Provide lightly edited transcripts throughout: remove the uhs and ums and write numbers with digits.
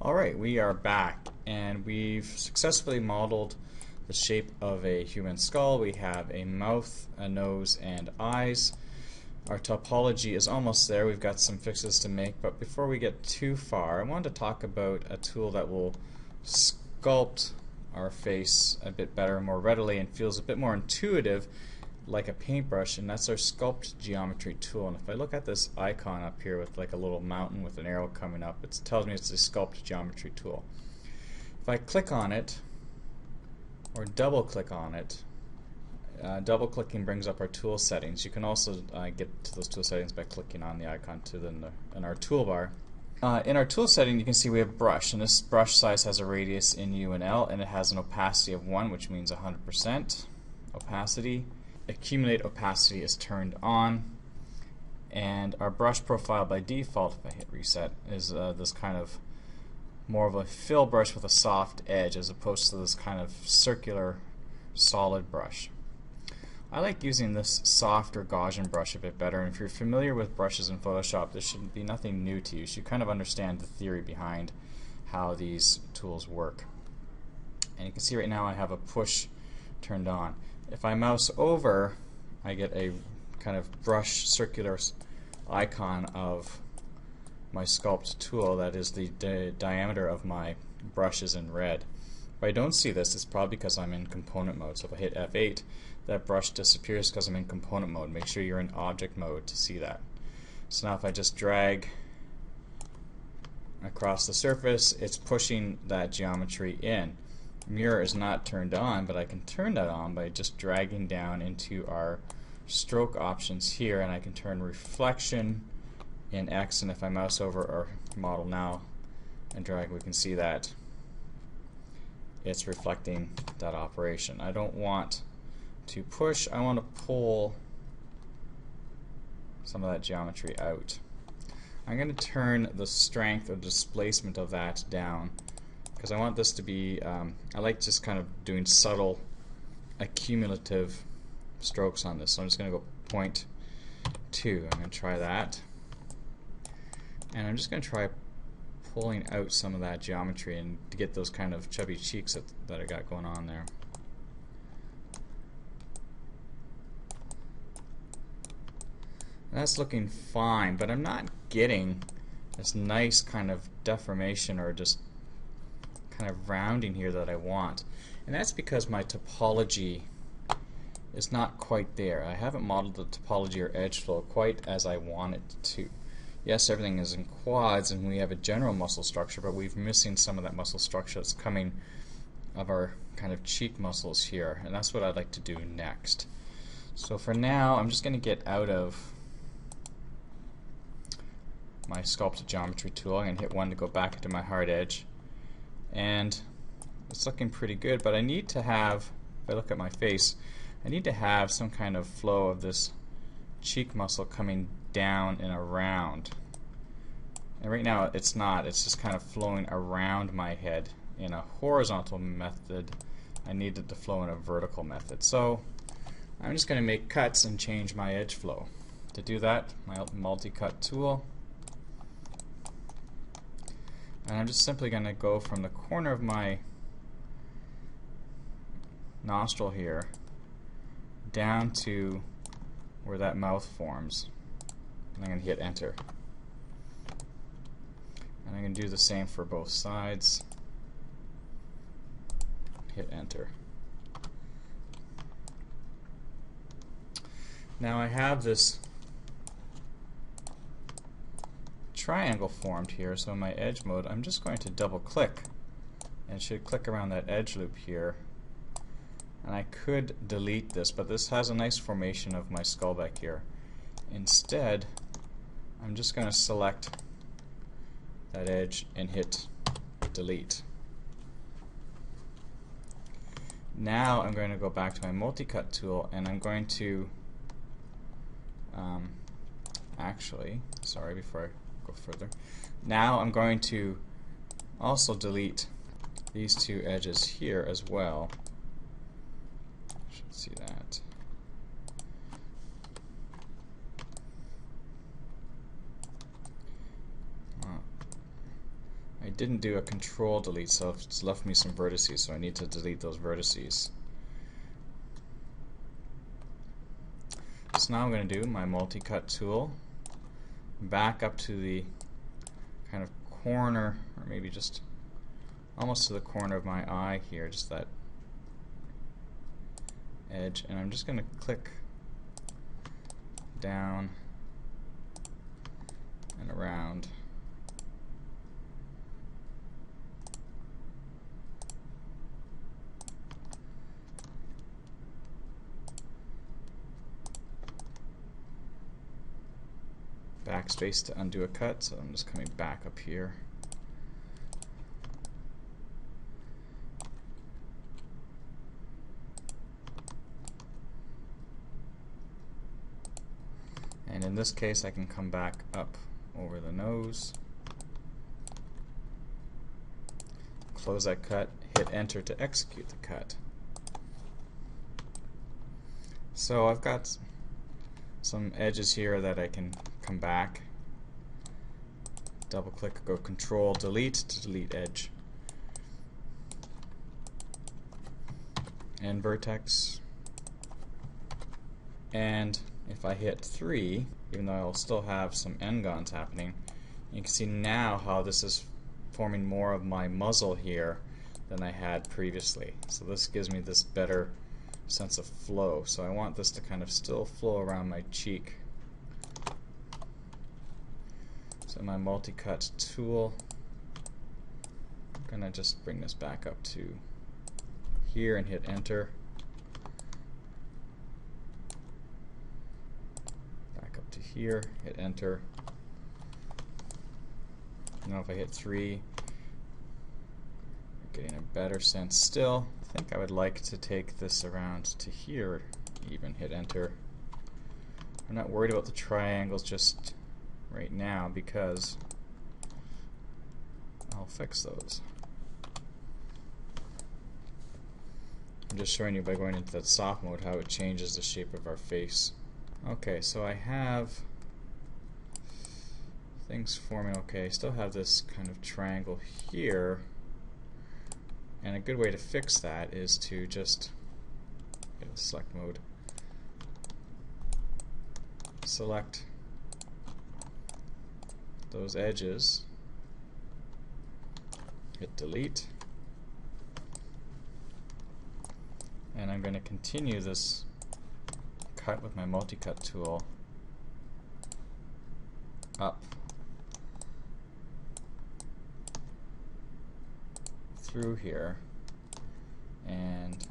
Alright, we are back and we've successfully modeled the shape of a human skull. We have a mouth, a nose, and eyes. Our topology is almost there. We've got some fixes to make, but before we get too far, I wanted to talk about a tool that will sculpt our face a bit better, more readily, and feels a bit more intuitive like a paintbrush, and that's our sculpt geometry tool. And if I look at this icon up here with like a little mountain with an arrow coming up, it tells me it's the sculpt geometry tool. If I click on it or double click on it, double clicking brings up our tool settings. You can also get to those tool settings by clicking on the icon in our toolbar. In our tool setting, you can see we have brush, and this brush size has a radius in U and L, and it has an opacity of 1, which means 100% opacity. Accumulate opacity is turned on, and our brush profile by default, if I hit reset, is this kind of more of a fill brush with a soft edge as opposed to this kind of circular solid brush. I like using this softer Gaussian brush a bit better, and if you're familiar with brushes in Photoshop, this should be nothing new to you. So you kind of understand the theory behind how these tools work. And you can see right now I have a push turned on. If I mouse over, I get a kind of brush circular icon of my sculpt tool. That is the diameter of my brush is in red. If I don't see this, it's probably because I'm in component mode. So if I hit F8, that brush disappears because I'm in component mode. Make sure you're in object mode to see that. So now if I just drag across the surface, it's pushing that geometry in. Mirror is not turned on, but I can turn that on by just dragging down into our stroke options here, and I can turn reflection in X, and if I mouse over our model now and drag, we can see that it's reflecting that operation. I don't want to push, I want to pull some of that geometry out. I'm going to turn the strength or displacement of that down, because I want this to be, I like just kind of doing subtle accumulative strokes on this. So I'm just going to go 0.2. I'm going to try that. And I'm just going to try pulling out some of that geometry and to get those kind of chubby cheeks that I got going on there. That's looking fine, but I'm not getting this nice kind of deformation or just kind of rounding here that I want, and that's because my topology is not quite there. I haven't modeled the topology or edge flow quite as I want it to. Yes, everything is in quads and we have a general muscle structure, but we're missing some of that muscle structure that's coming of our kind of cheek muscles here, and that's what I'd like to do next. So for now, I'm just going to get out of my sculpt geometry tool. I'm going to hit 1 to go back into my hard edge. And it's looking pretty good, but I need to have, if I look at my face, I need to have some kind of flow of this cheek muscle coming down and around. And right now it's not, it's just kind of flowing around my head in a horizontal method. I need it to flow in a vertical method. So I'm just going to make cuts and change my edge flow. To do that, my multi-cut tool. And I'm just simply going to go from the corner of my nostril here down to where that mouth forms. And I'm going to hit enter. And I'm going to do the same for both sides. Hit enter. Now I have this triangle formed here, so in my edge mode I'm just going to double click, and it should click around that edge loop here, and I could delete this, but this has a nice formation of my skull back here. Instead, I'm just going to select that edge and hit delete. Now I'm going to go back to my multi-cut tool, and I'm going to actually, sorry, before I go further. Now I'm going to also delete these two edges here as well. Should see that. I didn't do a control delete, so it's left me some vertices, so I need to delete those vertices. So now I'm going to do my multi-cut tool, back up to the kind of corner, or maybe just almost to the corner of my eye here, just that edge, and I'm just going to click down and around. Backspace to undo a cut, so I'm just coming back up here. And in this case, I can come back up over the nose, close that cut, hit enter to execute the cut. So I've got some edges here that I can come back, double click, go control delete to delete edge, and vertex, and if I hit 3, even though I'll still have some n-gons happening, you can see now how this is forming more of my muzzle here than I had previously. So this gives me this better sense of flow. So I want this to kind of still flow around my cheek. So my multi-cut tool, I'm going to just bring this back up to here and hit enter. Back up to here, hit enter. Now if I hit 3, I'm getting a better sense still. I think I would like to take this around to here, even hit enter. I'm not worried about the triangles just right now because I'll fix those. I'm just showing you by going into that soft mode how it changes the shape of our face. Okay, so I have things forming okay. I still have this kind of triangle here, and a good way to fix that is to just get a select mode, select those edges, hit delete, and I'm going to continue this cut with my multi-cut tool up through here and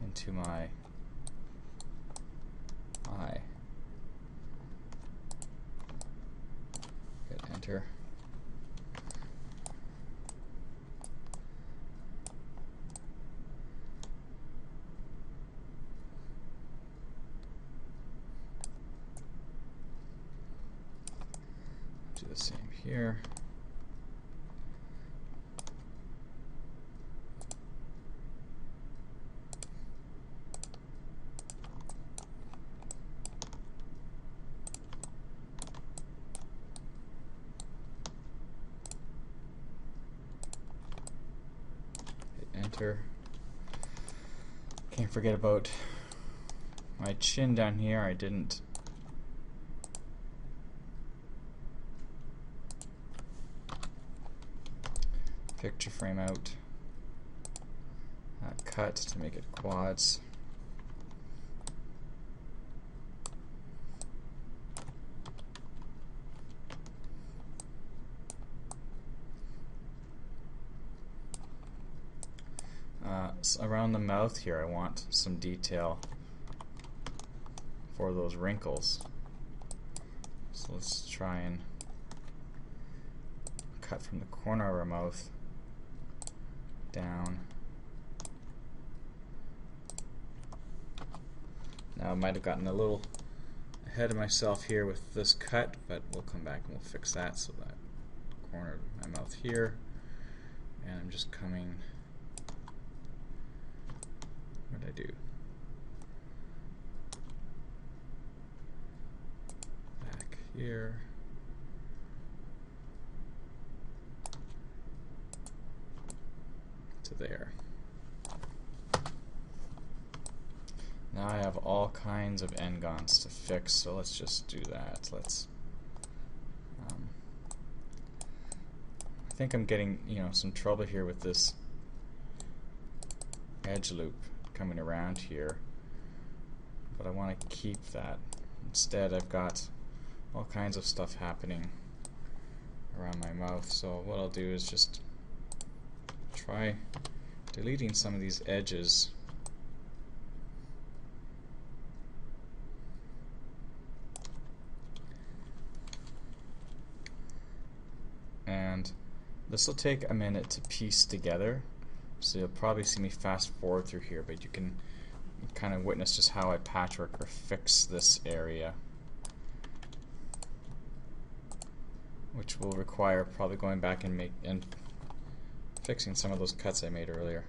into my eye. Hit enter. Do the same here. Enter. Can't forget about my chin down here. I didn't picture frame out cut to make it quads. So around the mouth here I want some detail for those wrinkles. So let's try and cut from the corner of our mouth down. Now I might have gotten a little ahead of myself here with this cut, but we'll come back and we'll fix that. So that corner of my mouth here, and I'm just coming. What did I do? Back here. to there. Now I have all kinds of n-gons to fix, so let's just do that. Let's. I think I'm getting, some trouble here with this edge loop coming around here, but I want to keep that. Instead, I've got all kinds of stuff happening around my mouth, so what I'll do is just try deleting some of these edges. And this will take a minute to piece together, so you'll probably see me fast forward through here, but you can kind of witness just how I patchwork or fix this area, which will require probably going back and fixing some of those cuts I made earlier.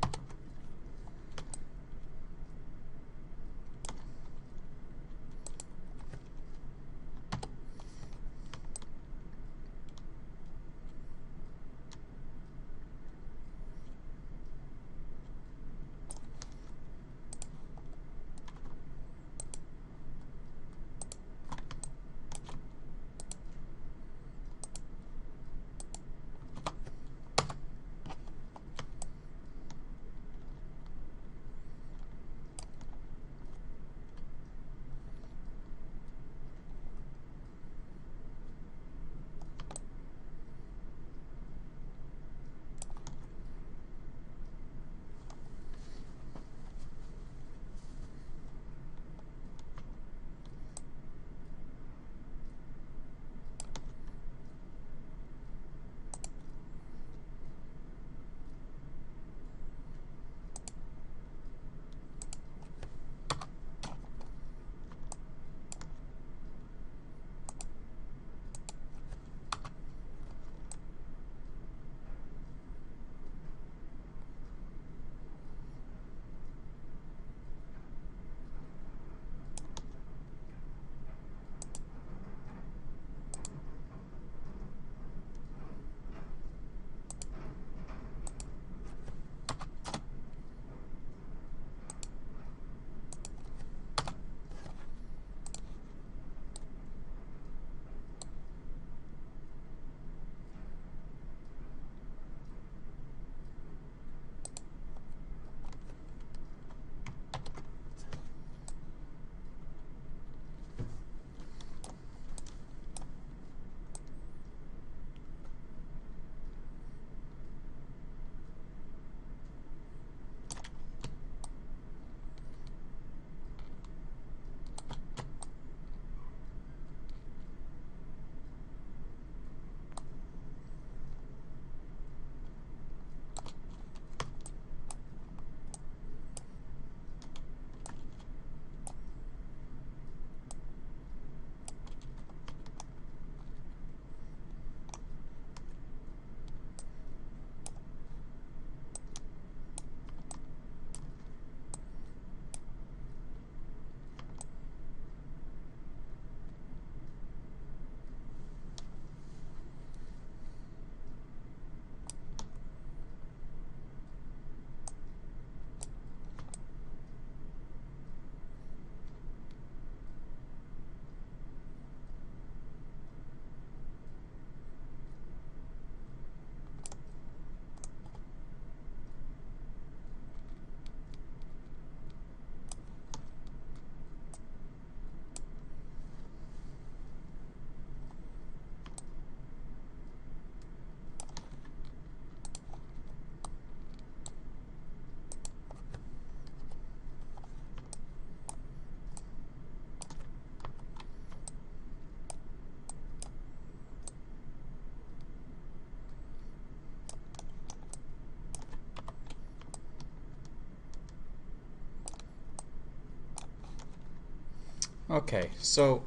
Okay, so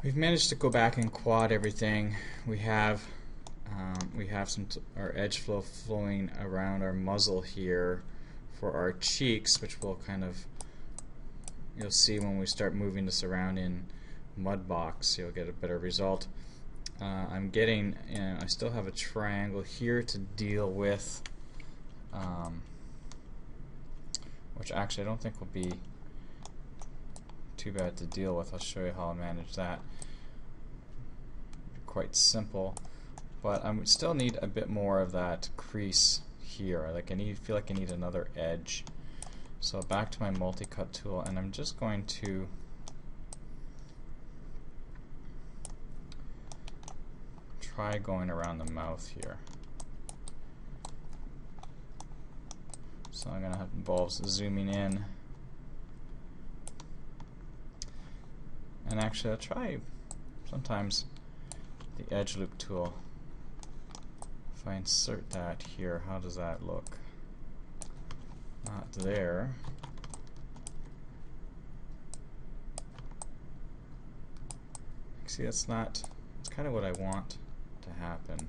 we've managed to go back and quad everything. We have our edge flow flowing around our muzzle here for our cheeks, which will you'll see when we start moving this around in Mudbox, you'll get a better result. I still have a triangle here to deal with which actually I don't think will be too bad to deal with. I'll show you how I manage that. Quite simple, but I still need a bit more of that crease here. Like feel like I need another edge. So back to my multi-cut tool, and I'm just going to try going around the mouth here. So I'm going to have involves zooming in, and actually I'll try sometimes the edge loop tool. If I insert that here, how does that look? Not there. See, that's kind of what I want to happen.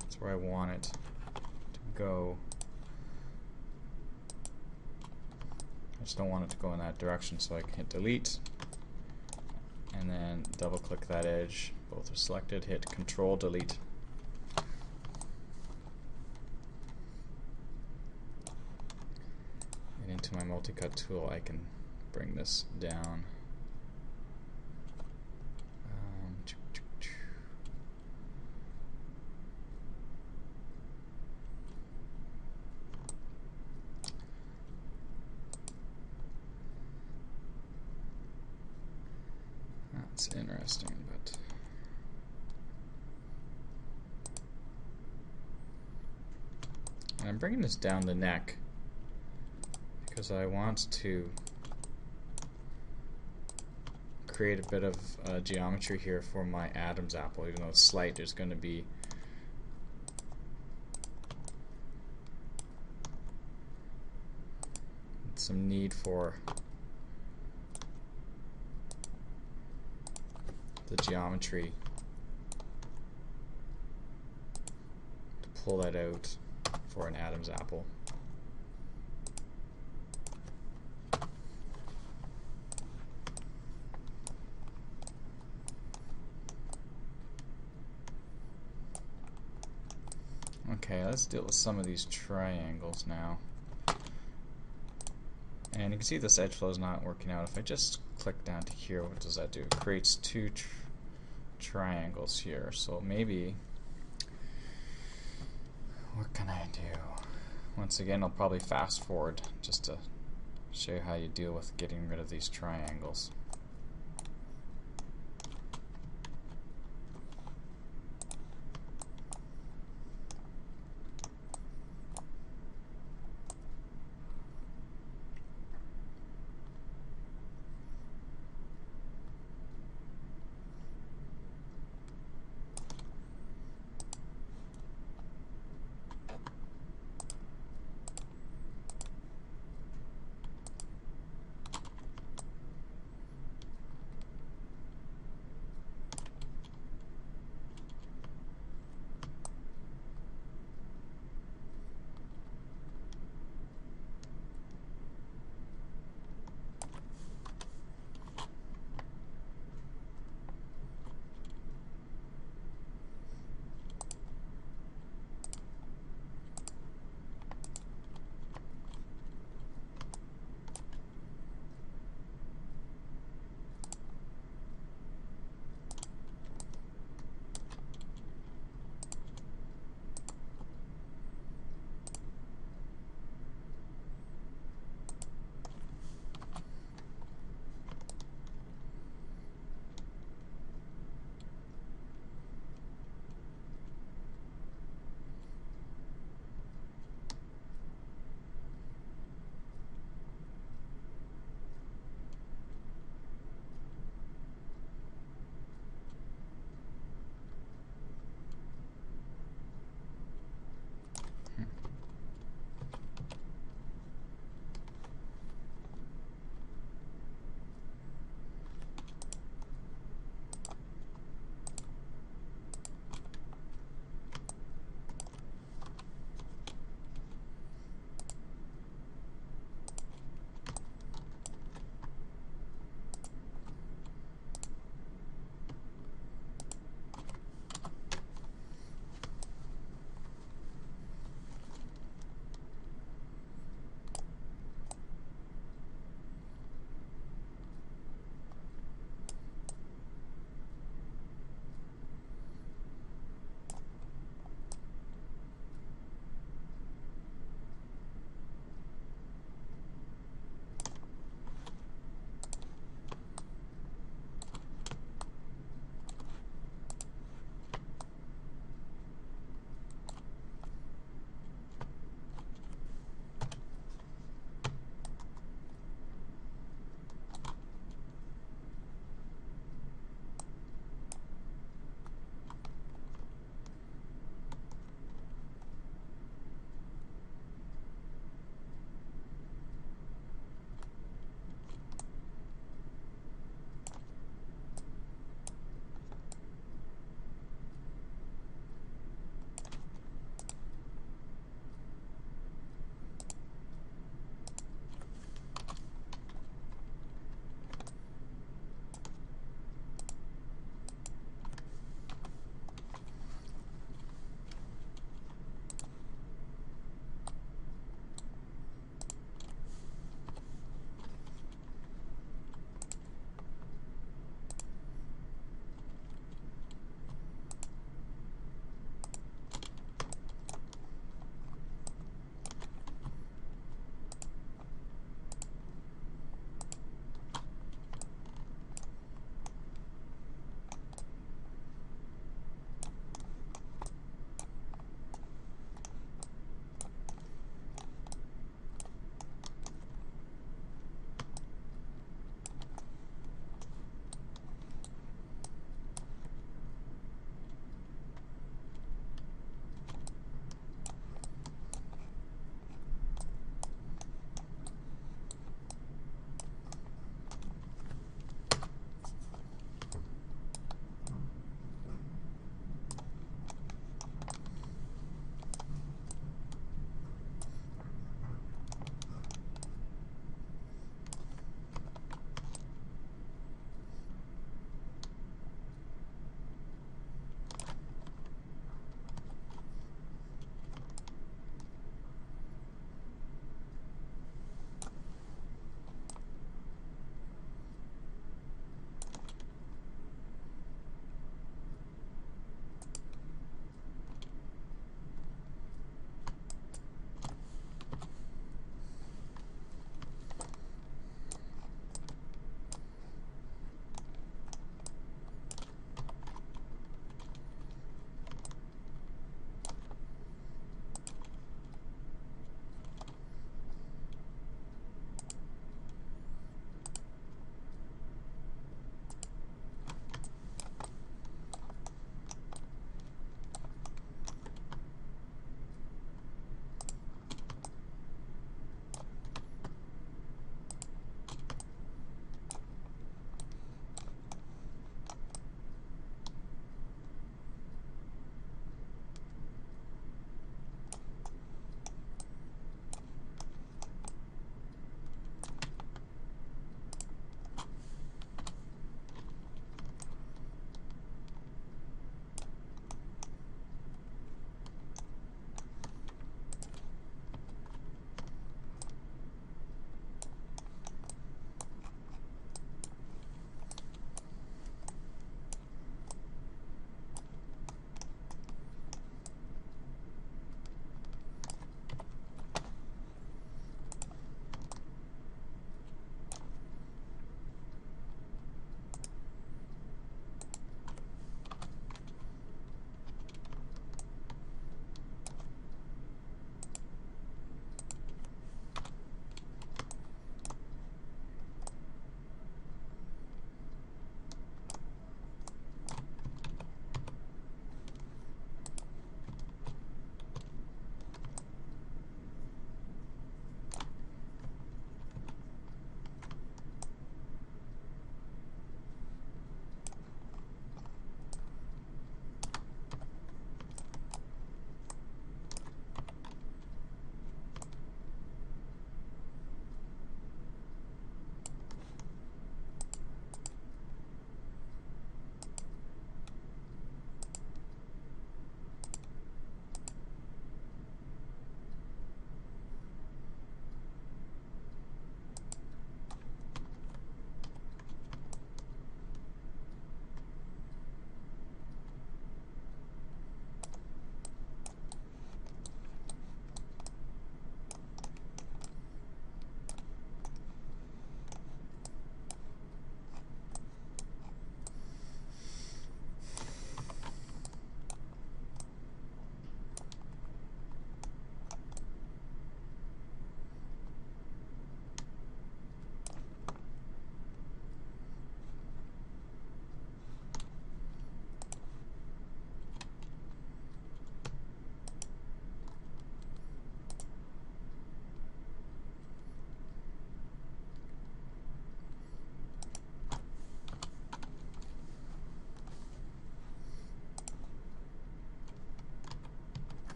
That's where I want it to go. I just don't want it to go in that direction, so I can hit delete and then double click that edge. Both are selected, hit Control Delete. And into my multi-cut tool I can bring this down. That's interesting, but and I'm bringing this down the neck because I want to create a bit of geometry here for my Adam's apple. Even though it's slight, there's going to be some need for the geometry to pull that out for an Adam's apple. Okay, let's deal with some of these triangles now. And you can see this edge flow is not working out. If I just click down to here, what does that do? It creates two triangles here. So maybe, what can I do? Once again, I'll probably fast forward just to show you how you deal with getting rid of these triangles.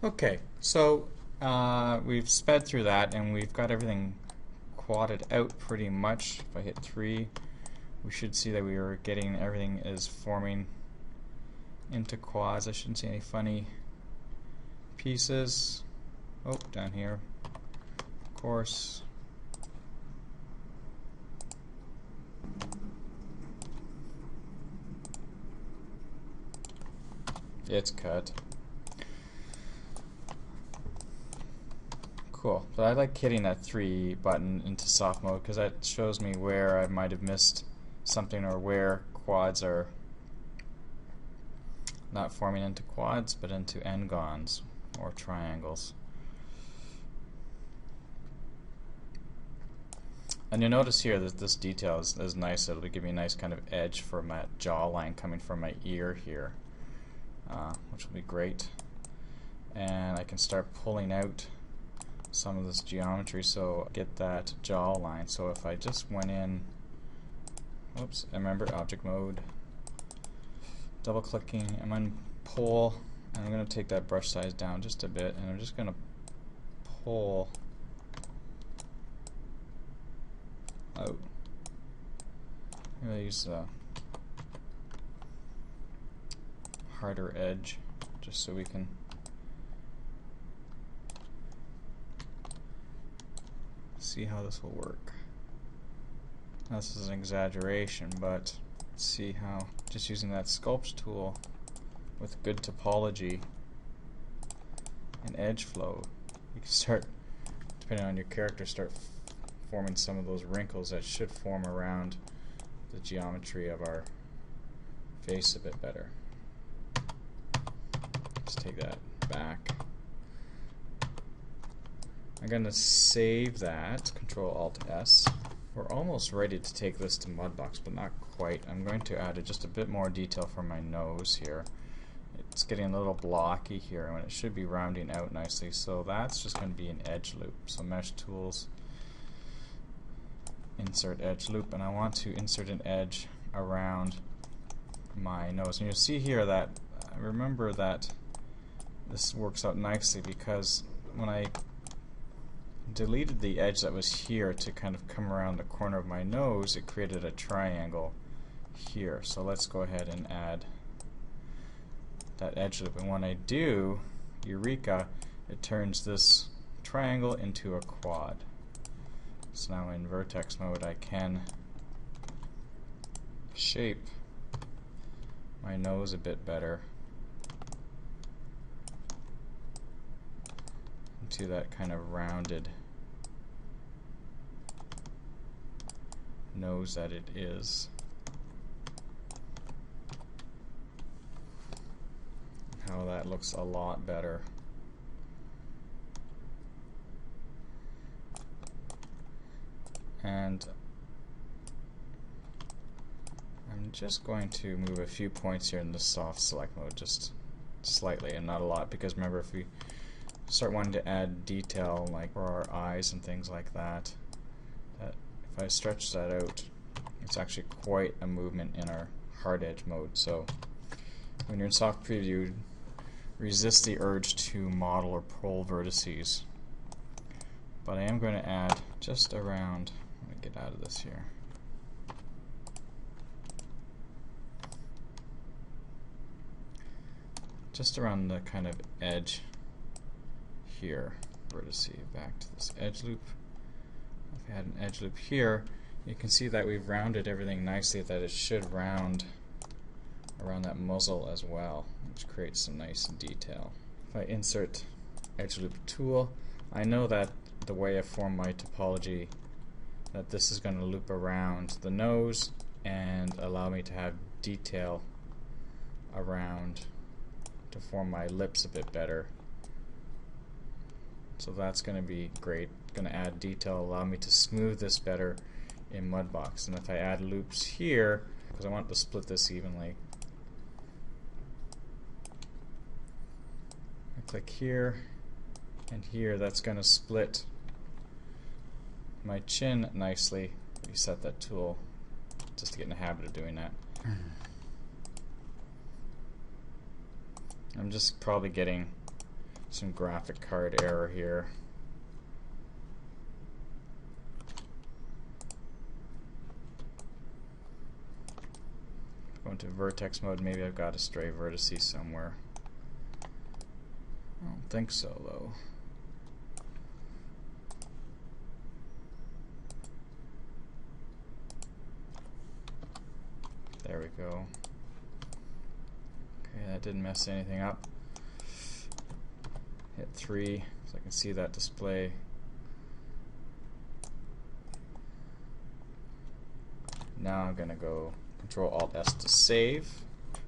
Okay, so we've sped through that and we've got everything quadded out pretty much. If I hit 3, we should see that we are getting everything is forming into quads. I shouldn't see any funny pieces. Oh, down here, of course. It's cut. Cool. But I like hitting that 3 button into soft mode because that shows me where I might have missed something or where quads are not forming into quads but into n-gons or triangles. And you'll notice here that this detail is nice. It'll give me a nice kind of edge for my jawline coming from my ear here, which will be great. And I can start pulling out some of this geometry so get that jawline. So if I just went in, whoops, I remember object mode, double clicking, I'm on pull, and I'm going to take that brush size down just a bit, and I'm just going to pull out. I'm going to use a harder edge just so we can see how this will work. Now, this is an exaggeration, but see how just using that sculpt tool with good topology and edge flow, you can start, depending on your character, start forming some of those wrinkles that should form around the geometry of our face a bit better. Let's take that back. I'm going to save that, Control-Alt-S. We're almost ready to take this to Mudbox, but not quite. I'm going to add just a bit more detail for my nose here. It's getting a little blocky here when it should be rounding out nicely, so that's just going to be an edge loop. So Mesh Tools, Insert Edge Loop, and I want to insert an edge around my nose. And you'll see here that, remember that this works out nicely because when I deleted the edge that was here to kind of come around the corner of my nose, it created a triangle here. So let's go ahead and add that edge loop, and when I do, eureka, it turns this triangle into a quad. So now in vertex mode I can shape my nose a bit better into that kind of rounded nose that it is. How that looks a lot better. And I'm just going to move a few points here in the soft select mode, just slightly and not a lot, because remember, if we start wanting to add detail like for our eyes and things like that, if I stretch that out, it's actually quite a movement in our hard edge mode. So when you're in soft preview, resist the urge to model or pull vertices. But I am going to add just around, let me get out of this here. Just around the kind of edge here, vertice, back to this edge loop. If I had an edge loop here, you can see that we've rounded everything nicely, that it should round around that muzzle as well, which creates some nice detail. If I insert edge loop tool, I know that the way I form my topology, that this is going to loop around the nose and allow me to have detail around to form my lips a bit better. So that's going to be great. Going to add detail, allow me to smooth this better in Mudbox. And if I add loops here, because I want to split this evenly, I click here and here, that's going to split my chin nicely. Reset that tool just to get in the habit of doing that. I'm just probably getting some graphic card error here. Go into vertex mode. Maybe I've got a stray vertice somewhere. I don't think so, though. There we go. Okay, that didn't mess anything up. Hit 3 so I can see that display. Now I'm going to go Control-Alt-S to save.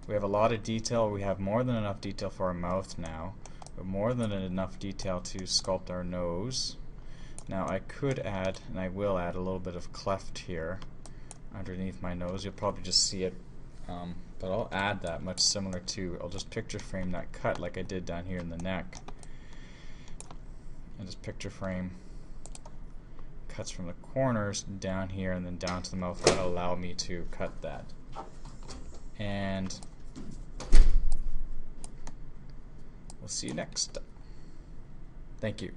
We have a lot of detail. We have more than enough detail for our mouth now, but more than enough detail to sculpt our nose. Now I could add, and I will add, a little bit of cleft here underneath my nose. You'll probably just see it, but I'll add that, much similar to, I'll just picture frame that cut like I did down here in the neck. And just picture frame cuts from the corners down here and then down to the mouth. That'll allow me to cut that. And we'll see you next. Thank you.